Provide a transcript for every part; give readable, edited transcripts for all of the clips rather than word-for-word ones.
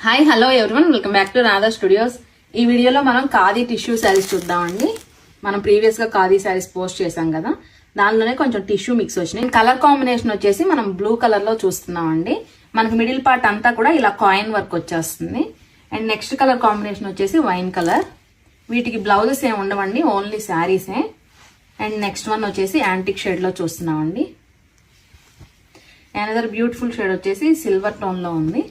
Hi hello everyone, welcome back to Radha studios. ఈ వీడియోలో మనం ఖాదీ టిష్యూ శారీస్ చూద్దామండి. మనం ప్రీవియస్ గా ఖాదీ శారీస్ పోస్ట్ చేసాం కదా, దానిలోనే కొంచెం టిష్యూ మిక్స్ వచ్చినాయి. కలర్ కాంబినేషన్ వచ్చేసి మనం బ్లూ కలర్ లో చూస్తున్నామండి. మనకి మిడిల్ పార్ట్ అంతా కూడా ఇలా కాయిన్ వర్క్ వచ్చేస్తుంది. అండ్ నెక్స్ట్ కలర్ కాంబినేషన్ వచ్చేసి వైన్ కలర్. వీటికి బ్లౌజెస్ ఏమి ఉండవండి, ఓన్లీ శారీసే. అండ్ నెక్స్ట్ వన్ వచ్చేసి యాంటిక్ షేడ్ లో చూస్తున్నామండి. అనదర్ బ్యూటిఫుల్ షేడ్ వచ్చేసి సిల్వర్ టోన్ లో ఉంది.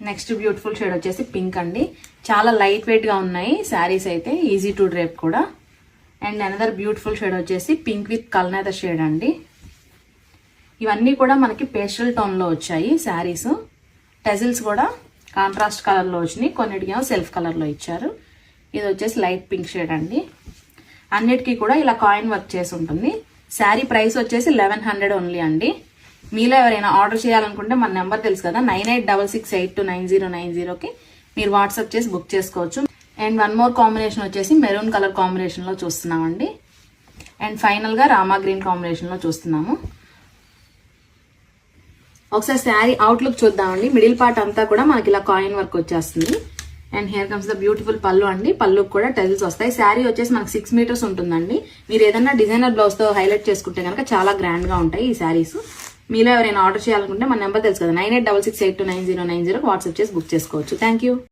నెక్స్ట్ బ్యూటిఫుల్ షేడ్ వచ్చేసి పింక్ అండి. చాలా లైట్ వెయిట్ గా ఉన్నాయి శారీస్ అయితే, ఈజీ టు డ్రేప్ కూడా. అండ్ అనదర్ బ్యూటిఫుల్ షేడ్ వచ్చేసి పింక్ విత్ కల్నేత షేడ్ అండి. ఇవన్నీ కూడా మనకి పేస్టల్ టోన్ లో వచ్చాయి శారీస్. టెజిల్స్ కూడా కాంట్రాస్ట్ కలర్ లో వచ్చినాయి, కొన్నిటికేమో సెల్ఫ్ కలర్ లో ఇచ్చారు. ఇది వచ్చేసి లైట్ పింక్ షేడ్ అండి. అన్నిటికీ కూడా ఇలా కాయిన్ వర్క్ చేసి ఉంటుంది. శారీ ప్రైస్ వచ్చేసి 1100 ఓన్లీ అండి. మీలో ఎవరైనా ఆర్డర్ చేయాలనుకుంటే మన నెంబర్ తెలుసు కదా, 9866829090కి మీరు వాట్సాప్ చేసి బుక్ చేసుకోవచ్చు. అండ్ వన్ మోర్ కాంబినేషన్ వచ్చేసి మెరూన్ కలర్ కాంబినేషన్ లో చూస్తున్నామండి. అండ్ ఫైనల్ గా రామా గ్రీన్ కాంబినేషన్ లో చూస్తున్నాము. ఒకసారి శారీ అవుట్లుక్ చూద్దామండి. మిడిల్ పార్ట్ అంతా కూడా మనకి ఇలా కాయిన్ వర్క్ వచ్చేస్తుంది. And here comes the beautiful పళ్ళు అండి. పళ్ళుకి కూడా టెజిల్స్ వస్తాయి. శారీ వచ్చేసి మనకి 6 మీటర్స్ ఉంటుందండి. మీరు ఏదైనా డిజైనర్ బ్లౌజ్ తో హైలైట్ చేసుకుంటే కనుక చాలా గ్రాండ్ గా ఉంటాయి ఈ శారీస్. మీలో ఎవరైనా ఆర్డర్ చేయాలనుకుంటే మన నెంబర్ తెలుసు కదా, 9866829090కి వాట్సాప్ చేసి బుక్ చేసుకోవచ్చు. Thank you.